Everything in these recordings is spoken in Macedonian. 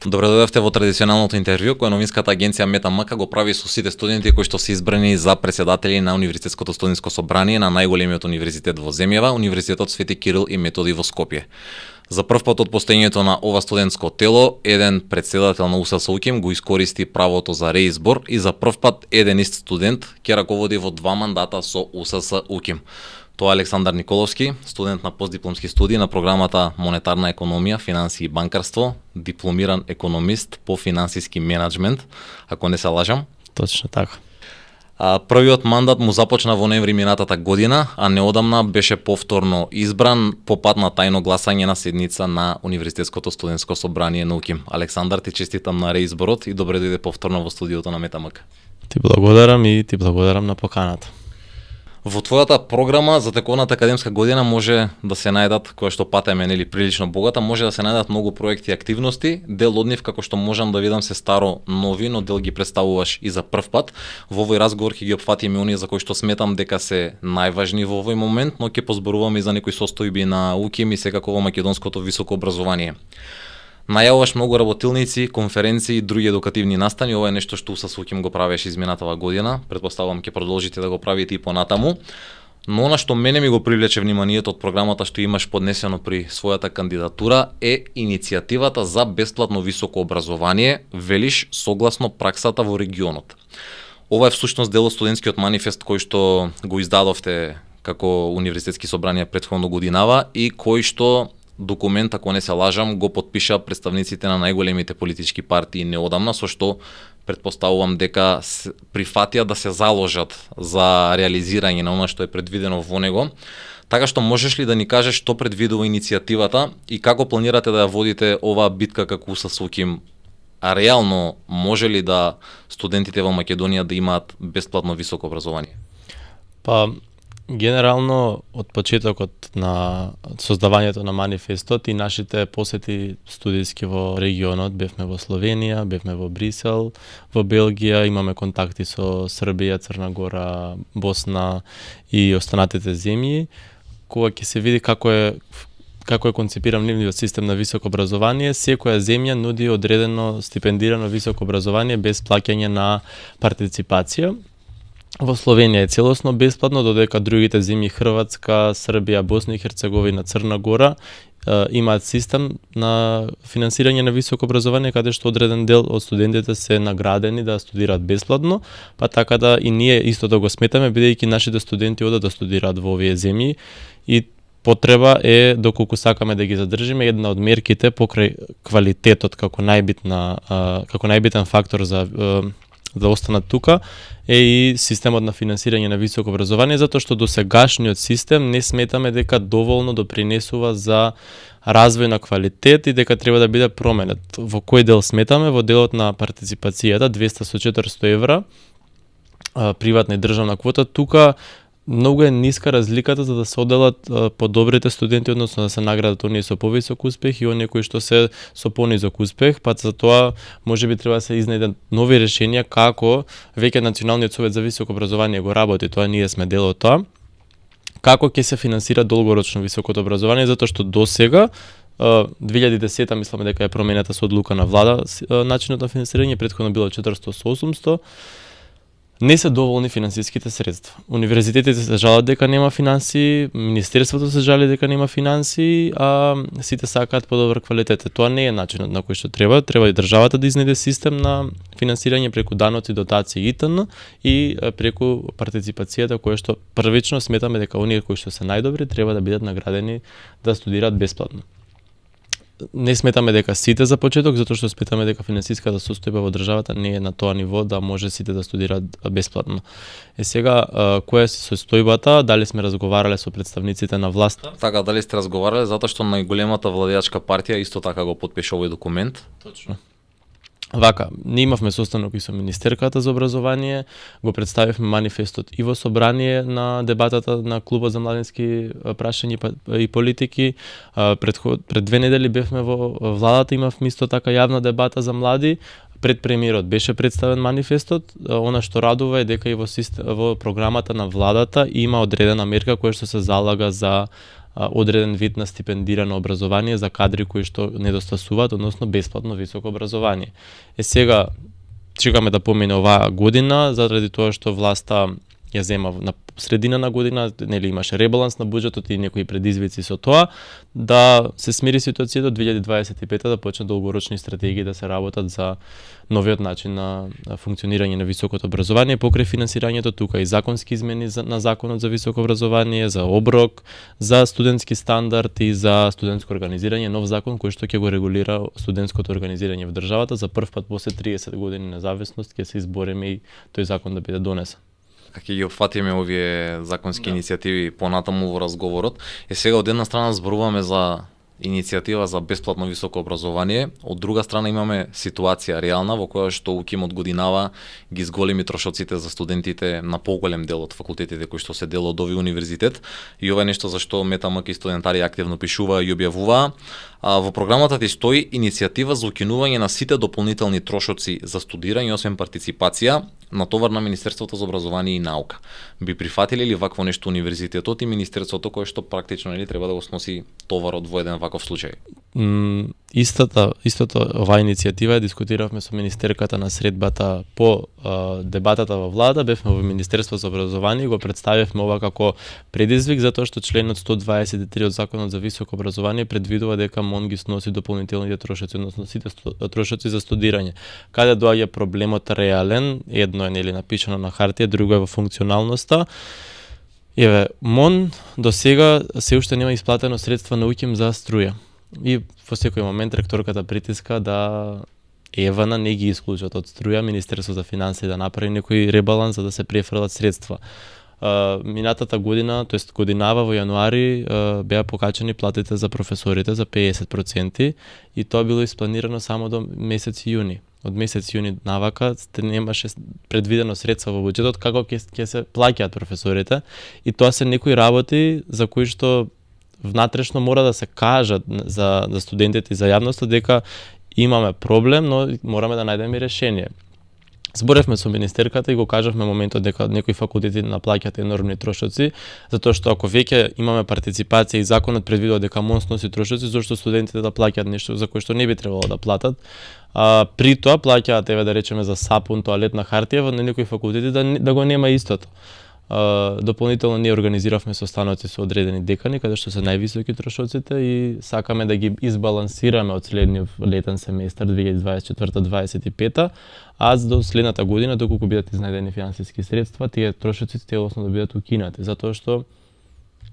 Добре дојдовте во традиционалното интервју кој новинската агенција МetaMK го прави со сите студенти кои што се избрани за председатели на Универзитетското студентско собрание на најголемиот универзитет во земјава, Универзитетот Свети Кирил и Методи во Скопје. За прв пат од постоењето на ова студентско тело, еден председател на УСС УКИМ го искористи правото за реизбор и за прв пат еден ист студент ќе раководи во 2 мандата со УСС УКИМ. Тоа е Александар Николовски, студент на постдипломски студии на програмата Монетарна економија, финансии и банкарство, дипломиран економист по финансиски менеджмент, ако не се лажам. Точно така. Првиот мандат му започна во ноември минатата година, а неодамна беше повторно избран по пат на тајно гласање на седница на Универзитетското студентско собрание на УКИМ. Александар, ти честитам на реизборот и добре дојде повторно во студиото на MetaMK. Ти благодарам и ти благодарам на поканата. Во твојата програма за теконата академска година може да се најдат, која што патеме нели прилично богата, може да се најдат многу проекти и активности. Дел од нив, како што можам да видам, се старо нови, но дел ги представуваш и за прв пат. Во овој разговор ќе ги опфатиме оние за кои што сметам дека се најважни во овој момент, но ќе позборуваме и за некои состојби на УКИМ и секако во македонското високо образование. Најавуваш многу работилници, конференции и други едукативни настани. Ова е нешто што УСС УКИМ го правеше изминатава година. Претпоставувам ќе продолжите да го правите и понатаму. Но она што мене ми го привлече вниманието од програмата што имаш поднесено при својата кандидатура е иницијативата за бесплатно високо образование, велиш согласно праксата во регионот. Ова е всушност дел од студентскиот манифест кој што го издадовте како универзитетски собрание претходно годинава и кој што документ, ако не се лажам, го потпиша представниците на најголемите политички партии неодамна, со што претпоставувам дека прифатија да се заложат за реализирање на она што е предвидено во него. Така што можеш ли да ни кажеш што предвидува иницијативата и како планирате да ја водите оваа битка како УСС УКИМ? А реално може ли да студентите во Македонија да имаат бесплатно високо образование? Генерално, од почетокот на создавањето на манифестот и нашите посети студиски во регионот, бевме во Словенија, бевме во Брисел, во Белгија, имаме контакти со Србија, Црна Гора, Босна и останатите земји, кога ќе се види како е концепиран нивниот систем на високо образование, секоја земја нуди одредено стипендирано високо образование без плаќање на партиципација. Во Словенија е целосно бесплатно, додека другите земји Хрватска, Србија, Босна и Херцеговина, Црна Гора имаат систем на финансирање на високо образование каде што одреден дел од студентите се наградени да студираат бесплатно, па така да и ние исто да го сметаме бидејќи нашите студенти одат да студираат во овие земји и потреба е доколку сакаме да ги задржиме една од мерките покрај квалитетот како најбитен фактор за да останат тука е и системот на финансирање на високо образование, затоа што досегашниот систем не сметаме дека доволно допринесува за развој на квалитет и дека треба да биде променет. Во кој дел сметаме? Во делот на партиципацијата 200 со 400 евра, приватна и државна квота, тука многу е ниска разликата за да се оделат подобрите студенти, односно да се наградат оние со повисок успех и оние кои што се со понизок успех, па за тоа можеби треба да се изнајдат нови решенија како веќе Националниот совет за високо образование го работи, тоа ние сме дел од тоа. Како ќе се финансира долгорочно високото образование, затоа што досега 2010 мисламе дека е променета со одлука на влада начинот на финансирање, претходно било 400 со 800. Не се доволни финансиските средства. Универзитетите се жалат дека нема финансии, министерството се жали дека нема финансии, а сите сакаат подобар квалитет. Тоа не е начинот на кој што треба. Треба и државата да изнеде систем на финансирање преку даноци, дотации итн. и преку партиципацијата која што првично сметаме дека оние кои што се најдобри треба да бидат наградени да студираат бесплатно. Не сметаме дека сите за почеток, затоа што сметаме дека финансиската состојба во државата не е на тоа ниво да може сите да студираат бесплатно. Сега, која е состојбата, дали сме разговарале со представниците на власта? Така, дали сте разговарале, затоа што најголемата владеачка партија исто така го потпиша овој документ? Точно. Вака, ние имавме состанок и со Министерката за образование, го представивме манифестот и во собрание на дебатата на клубот за младински прашања и политики. Пред 2 недели бевме во владата, имавме исто така јавна дебата за млади. Пред премиерот беше представен манифестот. Она што радува е дека и во програмата на владата има одредена мерка која што се залага за одреден вид на стипендирано образование за кадри кои што недостасуваат, односно бесплатно високо образование. Сега чекаме да помине оваа година, заради тоа што власта ја зема на средина на година, нели имаше ребаланс на буџетот и некои предизвици со тоа, да се смири ситуацијата до 2025 да почнат долгорочни стратегии да се работат за новиот начин на функционирање на високото образование покрај финансирањето, тука и законски измени на законот за високо образование, за оброк, за студентски стандард и за студентско организирање, нов закон кој што ќе го регулира студентското организирање во државата. За прв пат после 30 години независност ќе се избориме и тој закон да биде донесен. Како ги опфатиме овие законски иницијативи понатаму во разговорот. Сега од една страна зборуваме за иницијатива за бесплатно високо образование, од друга страна имаме ситуација реална во која што УКИМ од годинава ги зголеми трошоците за студентите на поголем дел од факултетите кои што се дел од овој универзитет, и ова е нешто за што МТМК и студентари активно пишуваа и објавуваа. Во програмата ти стои иницијатива за укинување на сите дополнителни трошоци за студирање освен партиципација на товар на Министерството за образование и наука. Би прифатиле ли вакво нешто универзитетот и министерството кое што практично треба да го сноси товарот во еден ваков случај? Истото оваа иницијатива дискутиравме со министерката на средбата по дебатата во влада, бевме во Министерство за образование и го представивме ова како предизвик затоа што членот 123 од Законот за високо образование предвидува дека МОН ги сноси дополнителните трошоци, односно сите трошоци за студирање. Каде доаѓа проблемот реален, едно е нели напишано на хартија, друго е во функционалноста. Еве, МОН до сега се уште нема исплатено средства на УКИМ за струја. И во секој момент ректорката притиска да ЕВН не ги исклучат од струја, Министерство за финансии да направи некој ребаланс за да се префрлат средства. Минатата година, тоест годинава во јануари, беа покачени платите за професорите за 50% и тоа било испланирано само до месец јуни. Од месец јуни навака немаше предвидено средства во буџетот како ќе се плаќаат професорите, и тоа се некои работи за кои што внатрешно мора да се кажат за студентите и за јавноста дека имаме проблем, но мораме да најдеме решение. Зборевме со министерката и го кажавме моментот дека некои факултети наплаќаат енормни трошоци, затоа што ако веќе имаме партиципација и законот предвидува дека МОН сноси трошоци, зашто студентите да плаќаат нешто за кое што не би требало да платат. При тоа плаќаат, еве да речеме, за сапун, тоалетна хартија, во некои факултети да го нема истото. Дополнително ние организиравме состаноци со одредени декани каде што се највисоки трошоците и сакаме да ги избалансираме од следниот летен семестар 2024-2025, а до следната година доколку бидат изнајдени финансиски средства, тие трошоци целосно да бидат укинати, затоа што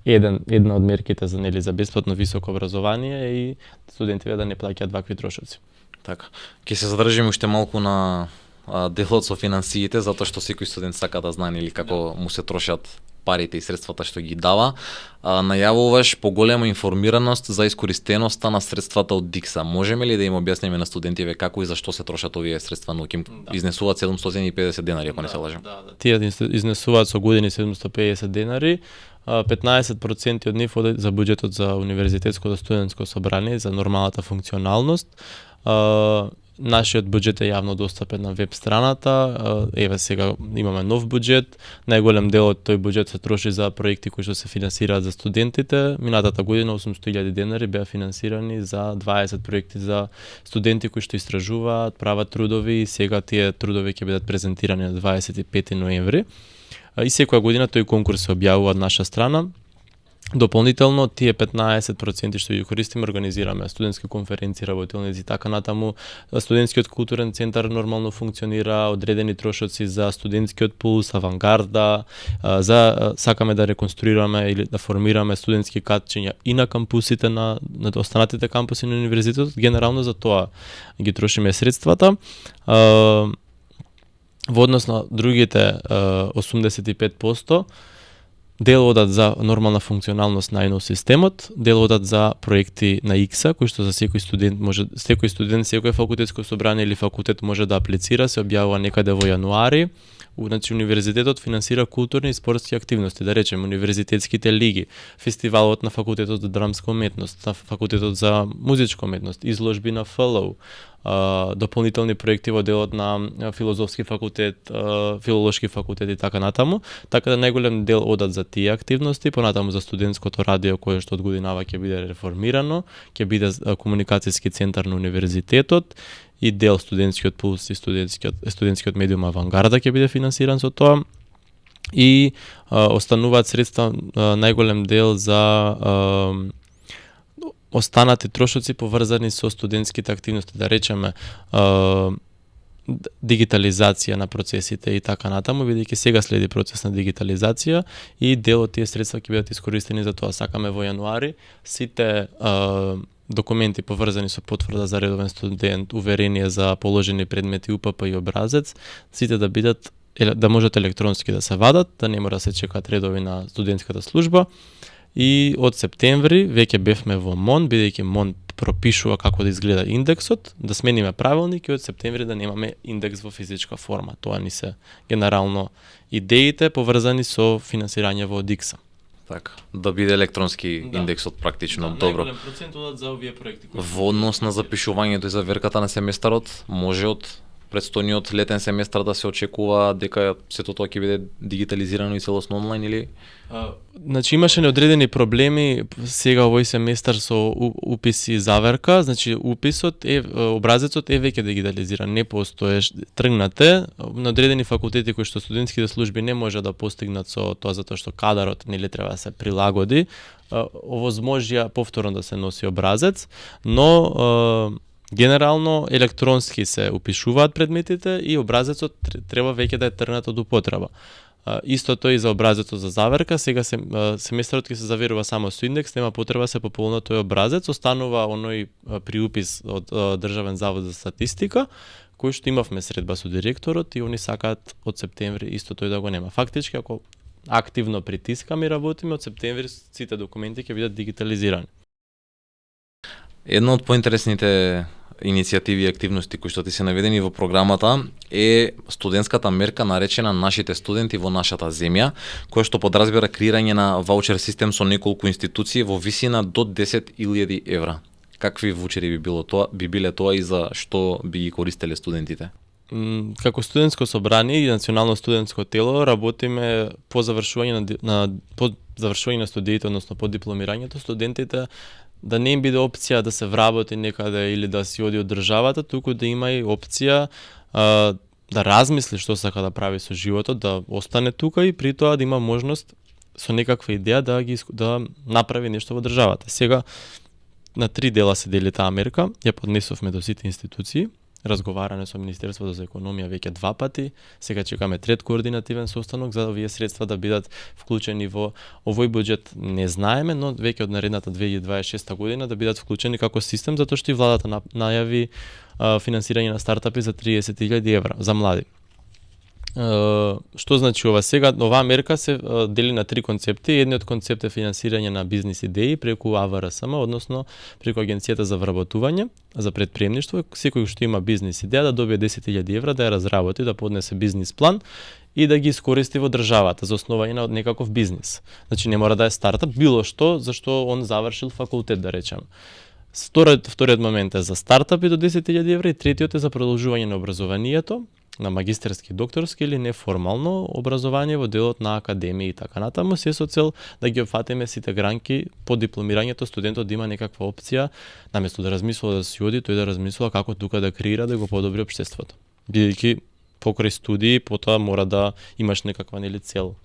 една од мерките за за бесплатно високо образование е и студентите да не плаќаат вакви трошоци. Така. Ќе се задржиме уште малку на делот со финансиите, затоа што секој студент сака да знае или како му се трошат парите и средствата што ги дава. Најавуваш поголема информираност за искористеноста на средствата од ДИКСА. Можеме ли да им објасниме на студентиве како и зашто се трошат овие средства на УКИМ? Изнесуваат 750 денари, ако не се лажам. Тие изнесуваат со години 750 денари. 15% од нив одат за буџетот за универзитетското студентско собрание за нормалната функционалност. Нашиот буџет е јавно достапен на веб страната. Еве сега имаме нов буџет. Најголем дел од тој буџет се троши за проекти кои што се финансираат за студентите. Минатата година 800.000 денари беа финансирани за 20 проекти за студенти кои што истражуваат, прават трудови, и сега тие трудови ќе бидат презентирани на 25 ноември. И секоја година тој конкурс се објавува од наша страна. Дополнително, тие 15% што ги користиме, организираме студентски конференции, работилници и така натаму. Студентскиот културен центар нормално функционира, одредени трошоци за студентскиот пулс, авангарда, сакаме да реконструираме или да формираме студентски катчиња и на кампусите на останатите кампуси на универзитетот. Генерално за тоа ги трошиме средствата. Во однос на другите 85%, дел одат за нормална функционалност на системот, дел одат за проекти на ИКСА, кои што за секој студент секој факултетско собрание или факултет може да аплицира, се објавува некаде во јануари. Значи, универзитетот финансира културни и спортски активности, да речеме универзитетските лиги, фестивалот на факултетот за драмска уметност, на факултетот за музичка уметност, изложби на ФЛУ, дополнителни проекти во делот на филозофски факултет, филолошки факултет и така натаму. Така да најголем дел одат за тие активности, понатаму за студентското радио кое што од годинава ќе биде реформирано, ќе биде комуникацијски центар на универзитетот и дел студентскиот пулс и студентскиот медиум Авангарда ќе биде финансиран со тоа. И остануваат средства најголем дел за останати трошоци поврзани со студентските активности, да речеме дигитализација на процесите и така натаму, бидејќи сега следи процес на дигитализација и дел од тие средства ќе бидат искористени за тоа. Сакаме во јануари сите документи поврзани со потврда за редовен студент, уверение за положени предмети УПП и образец, сите да бидат да можат електронски да се вадат, да не мора да се чекаат редови на студентската служба. И од септември веќе бевме во МОН, бидејќи МОН пропишува како да изгледа индексот, да смениме правилник и од септември да немаме индекс во физичка форма. Тоа ни се генерално идеите поврзани со финансирање во ДИКСА. Така, да биде електронски индексот практично добро. Најголем процент одат за овие проекти. Во однос на запишувањето и заверката на семестарот, може од предстојниот летен семестар да се очекува дека сето тоа ќе биде дигитализирано и целосно онлайн или? Значи имаше неодредени проблеми сега овој семестар со упис и заверка, значи уписот образецот е веќе дигитализиран, не постоеш, тргнате на одредени факултети кои што студентските служби не може да постигнат со тоа затоа што кадарот нели треба да се прилагоди, овозможија повторно да се носи образец, но генерално електронски се упишуваат предметите и образецот треба веќе да е тргнат од употреба. Истото и за образецот за заверка, сега семестарот ќе се заверува само со индекс, нема потреба се пополна тој образец, останува оној приупис од Државен завод за статистика, кој што имавме средба со директорот и они сакаат од септември исто тој да го нема. Фактички ако активно притискаме и работиме, од септември сите документи ќе бидат дигитализирани. Една од поинтересните иницијативи и активности кои што ти се наведени во програмата е студентската мерка наречена Нашите студенти во нашата земја, која што подразбира креирање на ваучер систем со неколку институции во висина до 10.000 евра. Какви ваучери би биле тоа и за што би ги користеле студентите? Како студентско собрание и национално студентско тело работиме по завршување на студиите, односно по дипломирањето, студентите да не им биде опција да се вработи некаде или да си оди од државата, туку да има и опција да размисли што сака да прави со животот, да остане тука и при тоа да има можност со некаква идеја да направи нешто во државата. Сега на 3 дела се дели таа мерка, ја поднесовме до сите институции, разговаране со Министерството за економија веќе 2 пати, сега чекаме трет координативен состанок за овие средства да бидат вклучени во овој буџет, не знаеме, но веќе од наредната 2026 година да бидат вклучени како систем, затоа што и владата најави финансирање на стартапи за 30.000 евра за млади. Што значи ова сега? Оваа мерка се дели на 3 концепти. Едниот концепт е финансирање на бизнис идеи преку АВРСМ, односно преку Агенцијата за вработување, за предприемништво. Секој што има бизнис идеја да добие 10.000 евра да ја разработи, да поднесе бизнис план и да ги искористи во државата за основање на некаков бизнис. Значи не мора да е стартап, било што зашто он завршил факултет, да речеме. Вториот момент е за стартапи до 10.000 евра и третиот е за продолжување на образованието, на магистерски, докторски или неформално образование во делот на академии и така натаму, се со цел да ги опфатиме сите гранки по дипломирањето, студентот да има некаква опција, наместо да размислува да си оди, тој да размислува како тука да креира да го подобри општеството. Бидејќи покрај студии, потоа мора да имаш некаква нели цел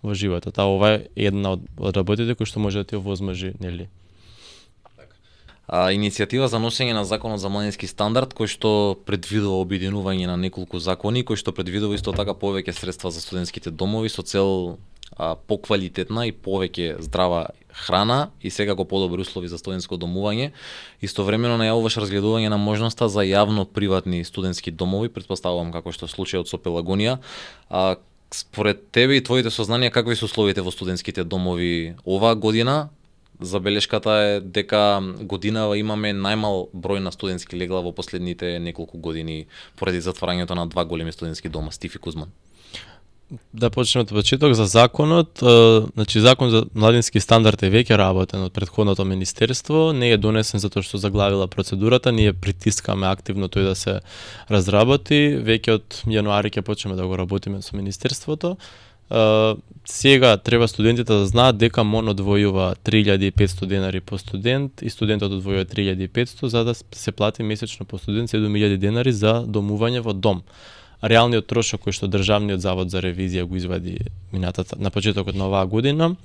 во животот. Ова е една од работите кои што може да ти овозможи, нели. Иницијатива за носење на законот за младински стандард, кој што предвидува обединување на неколку закони, кој што предвидува исто така повеќе средства за студентските домови со цел поквалитетна и повеќе здрава храна и секако подобри услови за студентско домување. Истовремено најавуваш разгледување на можноста за јавно-приватни студентски домови, претпоставувам како што случајот со Пелагонија. Според тебе и твоите сознанија, какви се условите во студентските домови оваа година? Забелешката е дека годинава имаме најмал број на студентски легла во последните неколку години поради затварањето на 2 големи студентски дома, Стиф и Кузман. Да почнеме од почеток за законот. Значи закон за младински стандард е веќе работен од претходното министерство, не е донесен затоа што заглавила процедурата, ние притискаме активно тој да се разработи. Веќе од јануари ќе почнеме да го работиме со министерството. Сега треба студентите да знаат дека МОН одвојува 3500 денари по студент и студентот одвојува 3500 за да се плати месечно по студент 7000 денари за домување во дом. Реалниот трошок кој што Државниот завод за ревизија го извади на почетокот на оваа година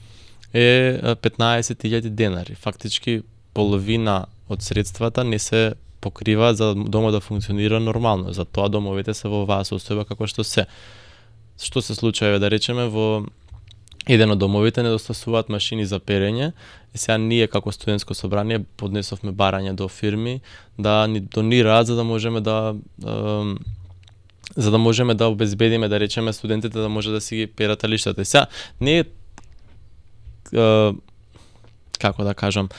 е 15.000 денари. Фактички половина од средствата не се покрива за домот да функционира нормално. Затоа домовите се во оваа состојба како што се. Што се случува, да речеме, во еден од домовите недостасуваат машини за перење, и сега ние како студентско собрание поднесовме барање до фирми да ни донираат за да можеме да обезбедиме, да речеме, студентите да може да си ги перат талиштата. Сега не е како да кажам,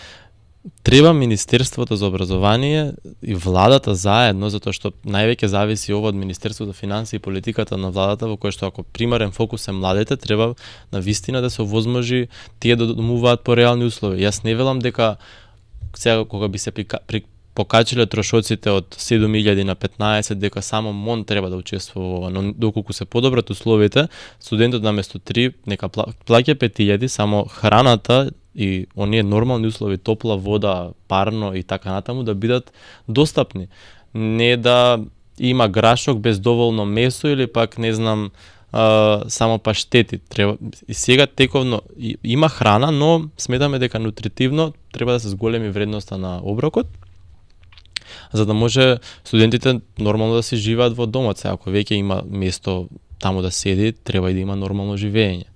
треба Министерството за образование и владата заедно, затоа што највеќе зависи ова од Министерството за финансии и политиката на владата, во која што ако примарен фокус е младите, треба на вистина да се овозможи тие да домуваат по реални услови. Јас не велам дека сега кога би се покачиле трошоците од 7000 на 15, дека само МОН треба да учествува во ова, но доколку се подобрат условите, студентот наместо 3 нека плаќа 5000, само храната и оние нормални услови, топла вода, парно и така натаму да бидат достапни. Не да има грашок без доволно месо или пак не знам само паштети. Треба и сега тековно има храна, но сметаме дека нутритивно треба да се зголеми вредноста на оброкот, за да може студентите нормално да се живеат во домот. Сега ако веќе има место таму да седи, треба и да има нормално живење.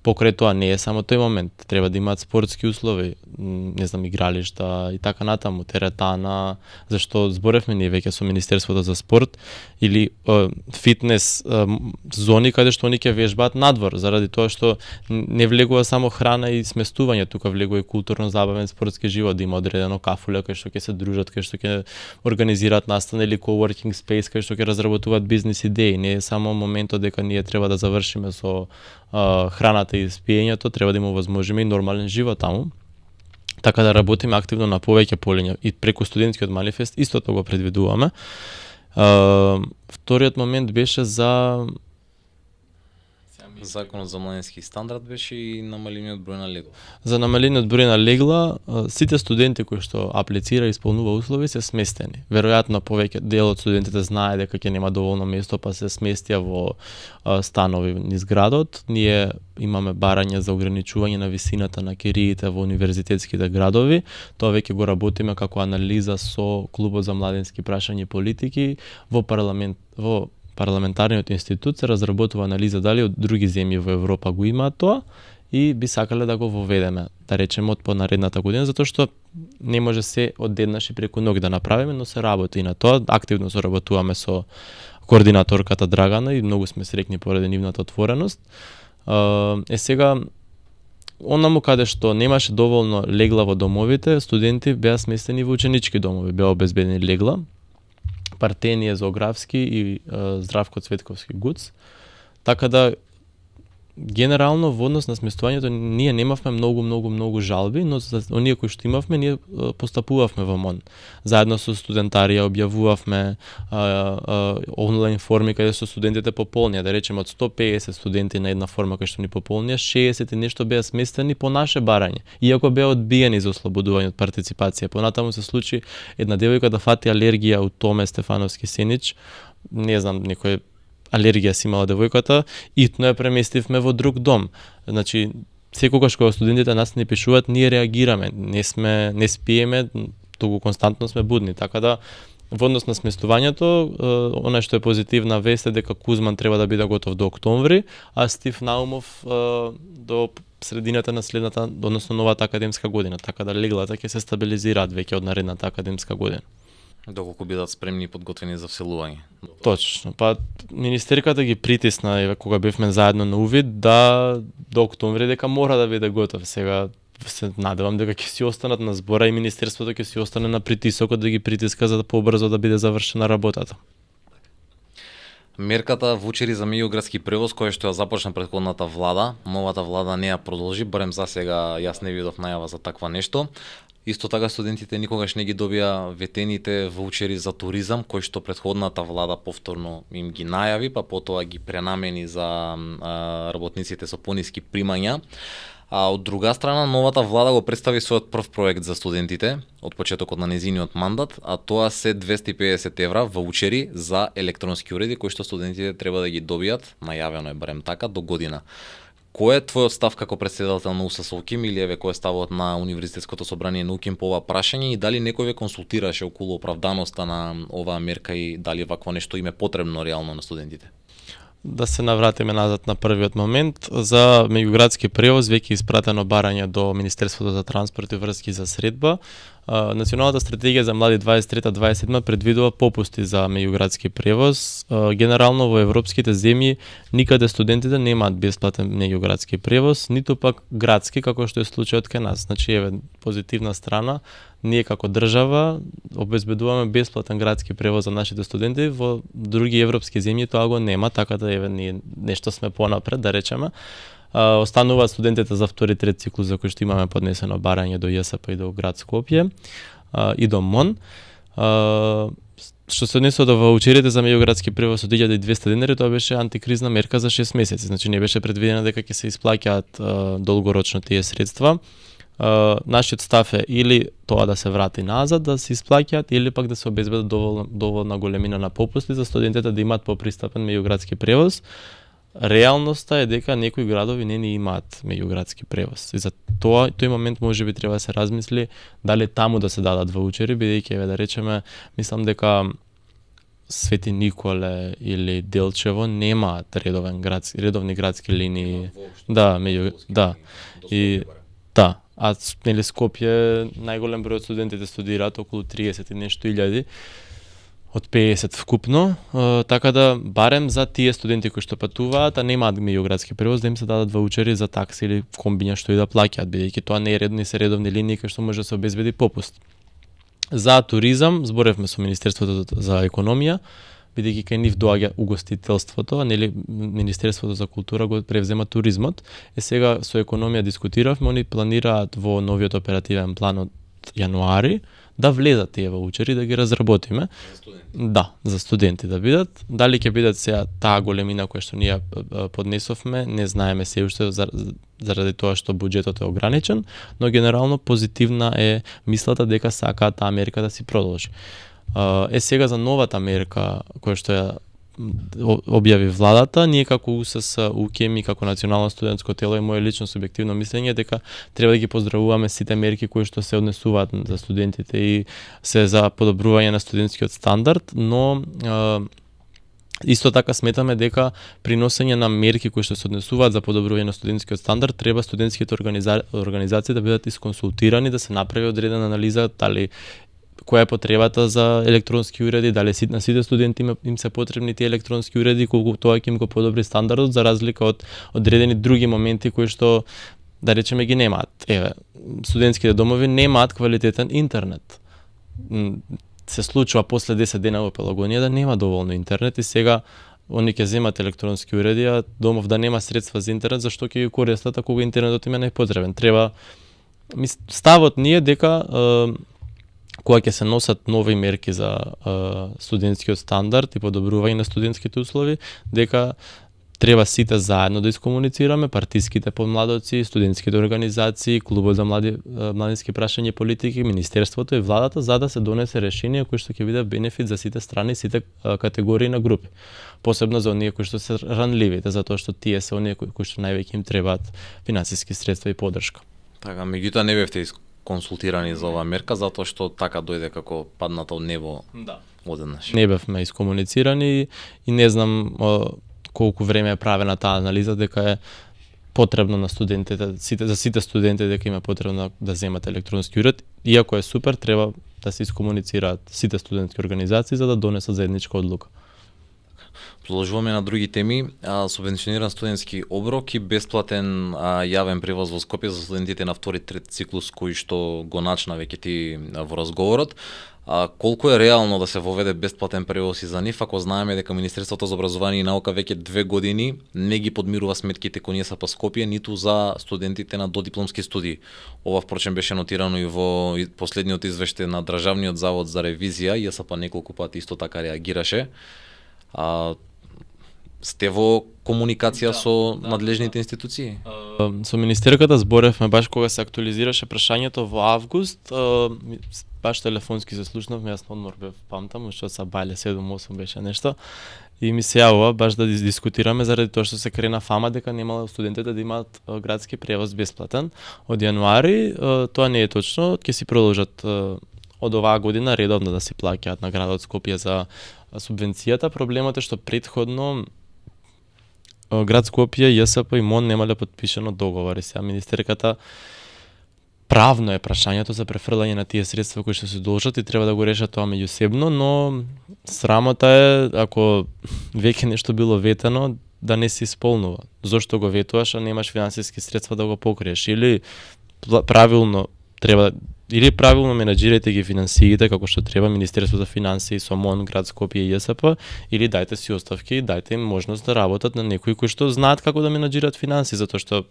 Покрај тоа не е само тој момент, треба да имаат спортски услови, не знам, игралишта и така натаму, теретана, зашто зборевме ние веќе со Министерството за спорт или фитнес зони каде што они ќе вежбаат надвор, заради тоа што не влегува само храна и сместување, тука влегува и културно забавен спортски живот, да има одредено кафуле кај што ќе се дружат, кај што ќе организираат настани или coworking space кај што ќе разработуваат бизнис идеи, не е само моментот дека ние треба да завршиме со храната и спиењето, треба да има возможиме и нормален живот таму. Така да работиме активно на повеќе полиња и преку студентскиот манифест истото го предвидуваме. Вториот момент беше за Законот за младински стандард беше и намалениот број на легла. За намалениот број на легла, сите студенти кои што аплицира и исполнува услови се сместени. Веројатно повеќе дел од студентите знае дека ќе нема доволно место, па се сместија во станови низ градот. Ние имаме барање за ограничување на висината на кириите во универзитетските градови. Тоа веќе го работиме како анализа со Клубот за младински прашања и политики во Парламентарниот институт се разработува анализа дали од други земји во Европа го имаат тоа и би сакале да го воведеме, да речеме од понаредната година, затоа што не може се одеднаш и преку ноќ да направиме, но се работи и на тоа. Активно соработуваме со координаторката Драгана и многу сме среќни поради нивната отвореност. Сега онаму каде што немаше доволно легла во домовите, студенти беа сместени во ученички домови, беа обезбедени легла. Партенија Зоографски и Здравко Цветковски ГУЦ. Така да генерално во однос на сместувањето ние немавме многу жалби, но за оние кои што имавме ние постапувавме во МОН. Заедно со студентарија објавувавме онлайн форми каде со студентите пополнија, да речеме од 150 студенти на една форма која што ни пополнија, 60 и нешто беа сместени по наше барање, иако беа одбиени за ослободување од партиципација. Понатаму се случи една девојка да фати алергија од Томе Стефановски Сенич, не знам, некој алергија си имала девојката, итно ја преместивме во друг дом. Значи, секогаш кога студентите нас не пишуваат, ние реагираме, не спиеме, туку константно сме будни, така да во однос на сместувањето, она што е позитивна вест е дека Кузман треба да биде готов до октомври, а Стив Наумов до средината на следната, односно новата академска година, така да леглата ќе се стабилизираат веќе од наредната академска година. Доколку бидат спремни и подготвени за вселување. Точно. Па министерката ги притисна кога бевме заедно на увид да до октомври дека мора да биде готов. Сега се надевам дека ќе си останат на збора и министерството ќе си остане на притисокот да ги притиска за да побрзо да биде завршена работата. Мерката ваучери за меѓуградски превоз која што ја започна претходната влада, новата влада не ја продолжи, барем за сега јас не видов најава за таква нешто. Исто така студентите никогаш не ги добија ветените ваучери за туризам кои што претходната влада повторно им ги најави, па потоа ги пренамени за работниците со пониски примања. А од друга страна, новата влада го представи својот прв проект за студентите од почетокот на незиниот мандат, а тоа се 250 евра ваучери за електронски уреди кои што студентите треба да ги добијат, најавено е барем така, до година. Кој е твојот став како претседател на УССОКИМ или еве кој е ставот на Универзитетското собрание на УКИМ по ова прашање и дали некој ве консултираше околу оправданоста на оваа мерка и дали вакво нешто им е потребно реално на студентите? Да се навратиме назад на првиот момент. За меѓуградски превоз веќе испратено барање до Министерството за транспорт и врски за средба. Националната стратегија за млади 23-27 предвидува попусти за меѓуградски превоз. Генерално во европските земји никаде студентите немаат бесплатен меѓуградски превоз, ниту пак градски како што е случајот кај нас. Значи еве позитивна страна, ние како држава обезбедуваме бесплатен градски превоз за нашите студенти, во други европски земји тоа го нема, така да еве ние нешто сме понапред да речеме. Остануваат студентите за втори трет циклус за кој што имаме поднесено барање до ЈСП и до град Скопје и до МОН. Што се однесува до ваучерите за меѓуградски превоз од 1200 денари, тоа беше антикризна мерка за 6 месеци, значи не беше предвидено дека ќе се исплаќаат долгорочно тие средства. Нашиот став е или тоа да се врати назад, да се исплаќаат, или пак да се обезбедат доволна големина на попусти за студентите да имаат попристапен меѓуградски превоз. Реалноста е дека некои градови не имаат меѓуградски превоз. И за тој момент можеби треба да се размисли дали таму да се дадат ваучери, бидејќи еве да речеме, мислам дека Свети Николе или Делчево немаат редовни градски линии. А нели Скопје најголем број од студентите студираат, околу 30 и нешто илјади од 50 вкупно, така да барем за тие студенти кои што патуваат, а немаат меѓуградски превоз, да им се дадат ваучери за такси или комбиња што и да плаќаат, бидејќи тоа не се редовни линии кај што може да се обезбеди попуст. За туризам зборевме со Министерството за економија, бидејќи кај нив доаѓа угостителството, а нели Министерството за култура го превзема туризмот. Сега со економија дискутиравме, они планираат во новиот оперативен план од јануари да влезат тие ваучери, да ги разработиме. За студенти да бидат. Дали ќе бидат сега таа големина која што ние поднесовме, не знаеме се уште заради тоа што буџетот е ограничен, но генерално позитивна е мислата дека сакаат таа мерка да си продолжи. Сега за новата мерка која што ја објави владата, ние како УСС, УКИМ и како национално студентско тело и моје лично субјективно мислење дека треба да ги поздравуваме сите мерки кои што се однесуваат за студентите и се за подобрување на студентскиот стандард, но исто така сметаме дека при носење на мерки кои што се однесуваат за подобрување на студентскиот стандард треба студентските организации да бидат исконсултирани, да се направи одредена анализа дали која е потребата за електронски уреди, дали на сите студенти им се потребни тие електронски уреди, колку тоа ќе им го подобри стандардот, за разлика од одредени други моменти кои што, да речеме, ги немаат. Еве, студентските домови немаат квалитетен интернет. Се случува после 10 дена во Пелагонија да нема доволно интернет и сега они ќе земат електронски уреди, а домов да нема средства за интернет, зашто ќе ги користат ако интернетот им е најпотребен. Ставот ни е дека кога ќе се носат нови мерки за студентскиот стандард и подобрување на студентските услови, дека треба сите заедно да искомуницираме, партиските помладоци, студентските организации, клубот за младински прашања и политики, Министерството и владата, за да се донесе решение кој што ќе биде бенефит за сите страни, сите категории на групи. Посебно за оние кои што се ранливите, затоа што тие се оние кои што највеќе им требаат финансиски средства и поддршка. Така, меѓутоа не бевте консултирани за оваа мерка, затоа што така дојде како падната од небо одеднаш. Не бевме искомуницирани и не знам колку време е правена таа анализа, дека е потребно на студентите, за сите студенти дека има потребно да земат електронски уред, иако е супер, треба да се искомуницираат сите студентски организации за да донесат заедничка одлука. Продолжуваме на други теми. Субвенциониран студентски оброк и бесплатен јавен превоз во Скопје за студентите на втори трет циклус кои што го начна веќе ти во разговорот. Колку е реално да се воведе бесплатен превоз и за нив, ако знаеме дека Министерството за образование и наука веќе 2 години не ги подмирува сметките кои НИЕСАП Скопје ниту за студентите на додипломски студии. Ова впрочем беше нотирано и во последниот извештај на Државниот завод за ревизија, ЈСП неколку пати исто така реагираше. Сте во комуникација со надлежните институции? Со министерката зборевме баш кога се актуализираше прашањето во август, баш телефонски се слушнавме, јас на одмор бев, памтам, уште са бајле 7-8 беше нешто, и ми се јавува баш да дискутираме заради тоа што се крена фама дека немало студентите да имаат градски превоз бесплатен. Од јануари тоа не е точно, ќе си продолжат од оваа година редовно да се плаќаат на градот Скопје за субвенцијата. Проблемот е што предходно град Скопје, ЈСП и МОН немале потпишано договори. Сега министерката правно е прашањето за префрлање на тие средства кои што се должат и треба да го решат тоа меѓусебно, но срамота е ако веќе нешто било ветено да не се исполнува. Зошто го ветуваш, а немаш финансиски средства да го покриеш, или правилно менаџирајте ги финансиите како што треба Министерство за финансии со МОН, град Скопје и ЈСП, или дајте си оставки и дајте им можност да работат на некои кои што знаат како да менаџираат финансии, затоа што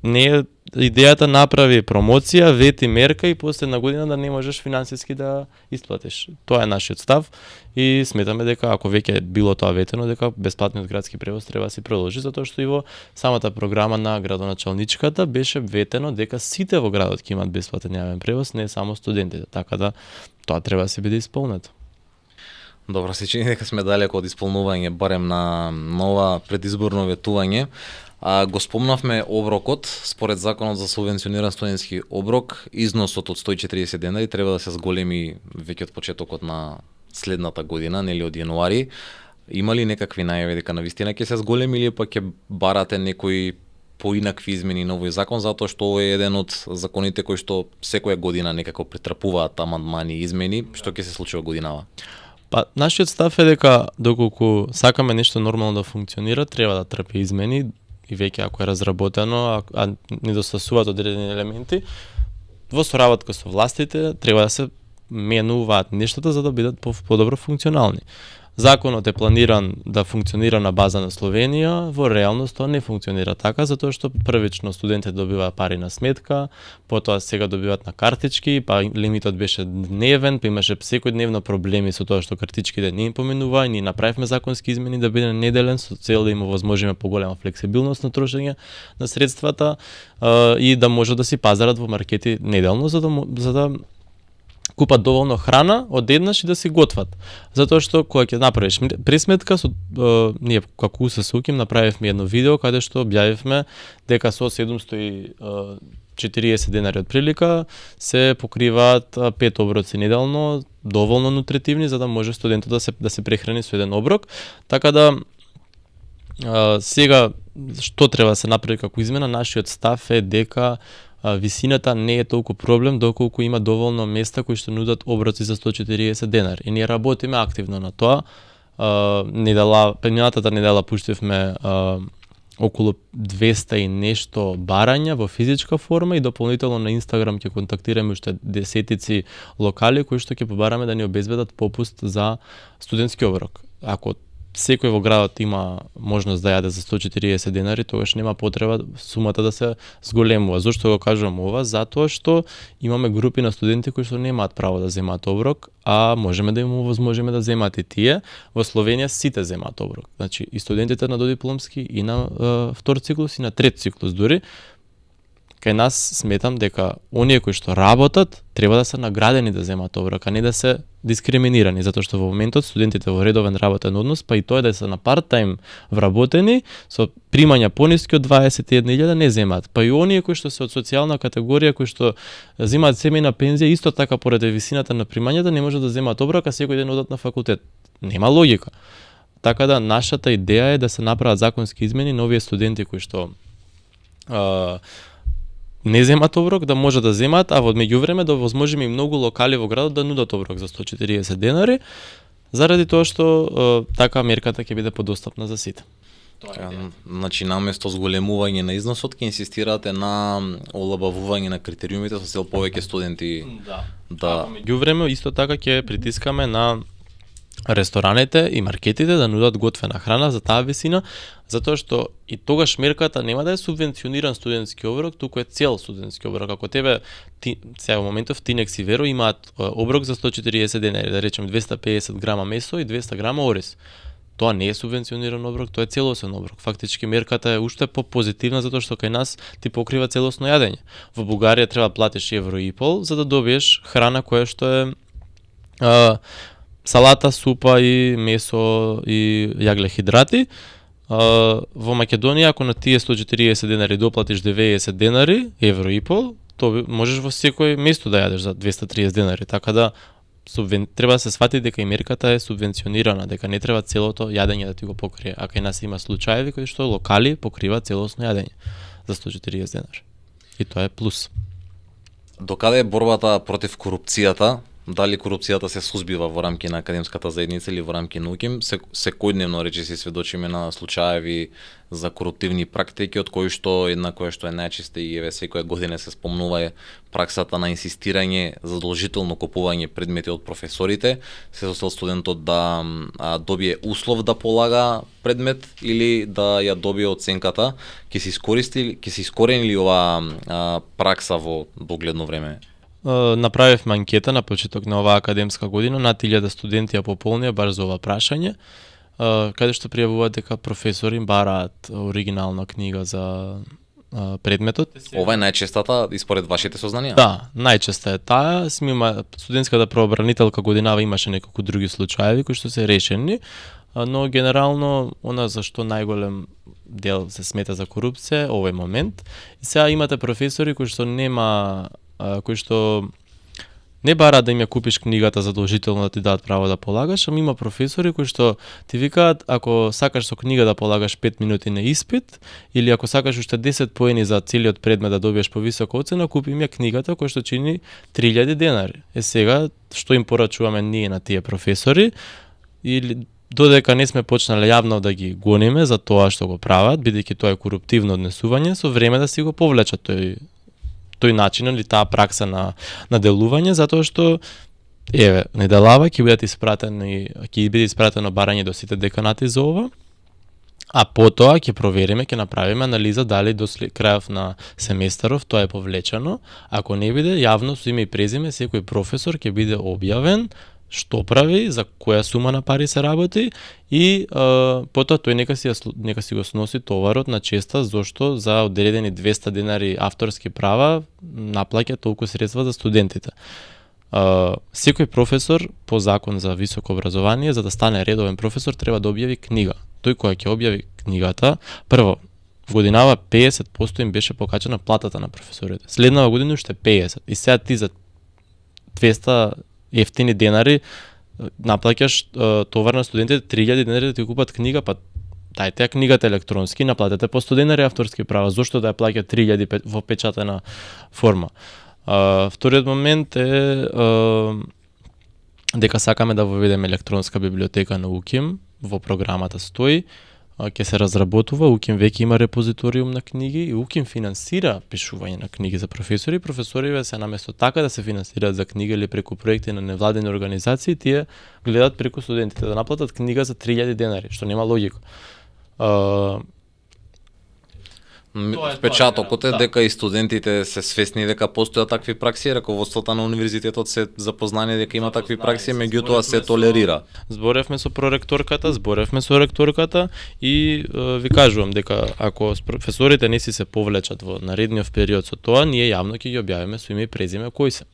не е идејата направи промоција, вети мерка и после една година да не можеш финансиски да исплатиш. Тоа е нашиот став и сметаме дека ако веќе било тоа ветено, дека бесплатниот градски превоз треба да се продолжи, затоа што и во самата програма на градоначалничката беше ветено дека сите во градот ќе имаат бесплатен јавен превоз, не само студентите, така да тоа треба да се биде исполнето. Добро, се чини дека сме далеко од исполнување, барем на нова предизборно ветување. Го спомнавме оброкот, според законот за субвенциониран студентски оброк, износот од 140 денари треба да се зголеми веќе од почетокот на следната година, нели од јануари. Има ли некакви најави дека навистина ќе се зголеми или пак ќе барате некои поинакви измени на овој закон, затоа што овој е еден од законите кои што секоја година некако претрпуваат амандмани и измени, што ќе се случи во годинава? Па, нашиот став е дека доколку сакаме нешто нормално да функционира, треба да трпи измени, и веќе ако е разработено, а недостасуваат одредени елементи, во соработка со властите треба да се менуваат нештата за да бидат подобро функционални. Законот е планиран да функционира на база на Словенија, во реалност тоа не функционира така, затоа што првично студентите добиваат пари на сметка, потоа сега добиваат на картички, па лимитот беше дневен, па имаше секојдневно проблеми со тоа што картичките не им поминува, и ние направивме законски измени да биде неделен со цел да им овозможиме поголема флексибилност на трошење на средствата и да може да си пазарат во маркети неделно за да купат доволно храна одеднаш и да си готват. Затоа што кога ќе направиш пресметка, ние како УССУКИМ направивме едно видео каде што објавивме дека со 740 денари од прилика се покриваат 5 оброци неделно, доволно нутритивни за да може студентот да се прехрани со еден оброк. Така да сега што треба да се направи како измена, нашиот став е дека висината не е толку проблем доколку има доволно места кои што нудат оброци за 140 денари. И ние работиме активно на тоа. Преминатата недела пуштивме околу 200 и нешто барања во физичка форма и дополнително на Инстаграм ќе контактираме уште десетици локали кои што ќе побараме да ни обезбедат попуст за студентски оброк. Ако секој во градот има можност да јаде за 140 денари, тогаш нема потреба сумата да се зголемува. Зошто го кажувам ова? Затоа што имаме групи на студенти кои што немаат право да земаат оброк, а можеме да им овозможиме да земаат и тие. Во Словенија сите земаат оброк. Значи и студентите на додипломски и на втор циклус и на трет циклус дури. Кај нас сметам дека оние кои што работат треба да се наградени да земаат оброк, а не да се дискриминирани, затоа што во моментот студентите во редовен работен однос, па и тоа да се на парт-тајм вработени со примања пониски од 21.000 не земаат. Па и оние кои што се од социјална категорија кои што земаат семејна пензија исто така поради висината на примањата не може да земаат оброк, а секој ден одат на факултет. Нема логика. Така да нашата идеја е да се направат законски измени на овие студенти кои што не земат оброк, да може да земат, а во меѓувреме да возможиме и многу локали во градот да нудат оброк за 140 денари, заради тоа што така мерката ќе биде подостапна за сите. Значи, наместо зголемување на износот, ќе инсистирате на олабавување на критериумите со цел повеќе студенти да... Меѓувреме, исто така ќе притискаме на рестораните и маркетите да нудат готвена храна за таа висина, затоа што и тогаш мерката нема да е субвенциониран студентски оброк, туку е цел студентски оброк. Ако тебе сега во моментов Тинекс и Веро имаат оброк за 140 денари, да речем 250 грама месо и 200 грама ориз. Тоа не е субвенциониран оброк, тоа е целосен оброк. Фактички мерката е уште по-позитивна затоа што кај нас ти покрива целосно јадење. Во Бугарија треба да платиш €1,5 за да добиеш храна која што е салата, супа и месо и јаглехидрати. Во Македонија, ако на тие 140 денари доплатиш 90 денари, €1,5, то можеш во секој место да јадеш за 230 денари. Така да треба да се свати дека и мерката е субвенционирана, дека не треба целото јадење да ти го покрие. А кај нас има случаеви кои што локали покриваат целосно јадење за 140 денари. И тоа е плюс. Докаде е борбата против корупцијата? Дали корупцијата се сузбива во рамки на академската заедница или во рамки на УКИМ? Секојдневно речиси сведочиме на случаеви за коруптивни практики, од кои што една која што е најчеста и еве секоја година се спомнува е праксата на инсистирање задолжително купување предмети од професорите, се со цел студентот да добие услов да полага предмет или да ја добие оценката. Ќе се искорени ли оваа пракса во догледно време? Направивме анкета на почеток на оваа академска година, над 1000 студенти ја пополнија баш за ова прашање, каде што пријавуваат дека професори бараат оригинална книга за предметот. Ова е најчестата испоред вашите сознанија? Да, најчеста е таа. Студентската правобранителка годинава имаше неколку други случаеви кои што се решени, но генерално она за што најголем дел се смета за корупција овој момент. И сега имате професори кои што кои што не бара да им ја купиш книгата задолжително да ти дадат право да полагаш, ама има професори кои што ти викаат ако сакаш со книга да полагаш 5 минути на испит или ако сакаш уште 10 поени за целиот предмет да добиеш повисока оцена, купи ми ја книгата која што чини 3000 денари. Сега што им порачуваме ние на тие професори или додека не сме почнале јавно да ги гониме за тоа што го прават, бидејќи тоа е коруптивно однесување, со време да си го повлечат тој начин или таа пракса на делување, затоа што неделава ќе биде испратено барање до сите деканати за ова, а потоа ќе провериме, ќе направиме анализа дали до крајов на семестаров тоа е повлечено. Ако не биде, јавно со име и презиме секој професор ќе биде објавен што прави, за која сума на пари се работи и потоа тој нека си го сноси товарот на честа, зашто за одредени 200 денари авторски права наплаќа толку средства за студентите. Секој професор по закон за високо образование, за да стане редовен професор, треба да објави книга. Тој кој ќе објави книгата, прво, годинава 50% им беше покачена платата на професорите. Следнава година уште 50. И сега ти за 200 ефтини денари наплаќаш товар на студентите 3000 денари да ти купат книга, па дајте ја книгата електронски, наплатете по 100 денари авторски права, зошто да ја плаќа 3000 во печатена форма. Вториот момент е дека сакаме да воведеме електронска библиотека на УКИМ, во програмата стои, ќе се разработува, УКИМ веќе има репозиториум на книги и УКИМ финансира пишување на книги за професори. Професориве се наместо така да се финансираат за книги или преку проекти на невладени организации, тие гледаат преку студентите да наплатат книга за 3000 денари, што нема логика. Впечатокот е дека и студентите се свесни дека постојат такви пракси, раководството на универзитетот се запознани дека има такви пракси, меѓутоа се толерира. Зборевме со проректорката, зборевме со ректорката и ви кажувам дека ако професорите не си се повлечат во наредниот период со тоа, ние јавно ќе ги објавиме со име и презиме кои се.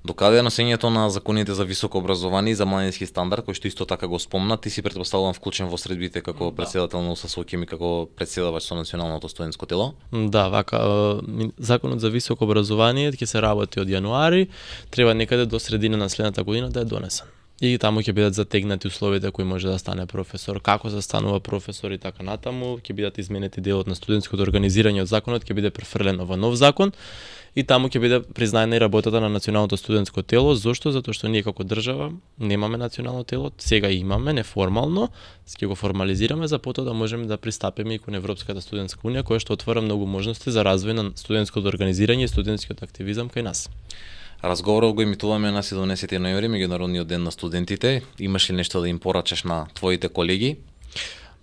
Докаде е носењето на законите за високо образование и за младински стандард, кој што исто така го спомна, ти си претпоставувам вклучен во средбите како претседател на УСС-УКИМ и како претседавач со националното студентско тело? Да, вака, законот за високо образование ќе се работи од јануари, треба некаде до средина на следната година да е донесен. и таму ќе бидат затегнати условите кои може да стане професор, како се станува професор и така натаму, ќе бидат изменети делот на студентското организирање од законот, ќе биде префрлено во нов закон и таму ќе биде признаена и работата на националното студентско тело. Зошто? Затоа што ние како држава немаме национално тело, сега имаме неформално, ќе го формализираме за потоа да можеме да пристапиме и кон Европската студентска унија, која што отвора многу можности за развој на студентското организирање и студентскиот активизам кај нас. Разговорот го имитуваме на 17 ноември, меѓународниот ден на студентите. Имаш ли нешто да им порачаш на твоите колеги?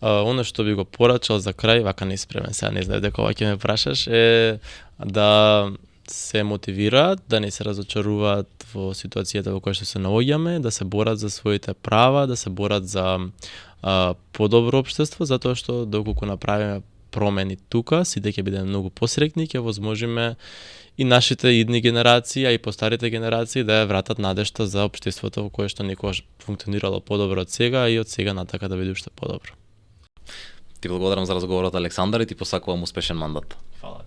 Оно што би го порачал за крај, вака неиспремен, сега не знам дека ова ќе ме прашаш, е да се мотивираат, да не се разочаруваат во ситуацијата во која што се наоѓаме, да се борат за своите права, да се борат за подобро општество, затоа што доколку направиме промени тука, сите ќе бидеме многу посреќни, ќе возможиме и нашите идни генерации, а и постарите генерации да ја вратат надежта за општеството во кое што некогаш функционирало подобро од сега и од сега натака да биде уште подобро. Ти благодарам за разговорот, Александар, и ти посакувам успешен мандат. Фала.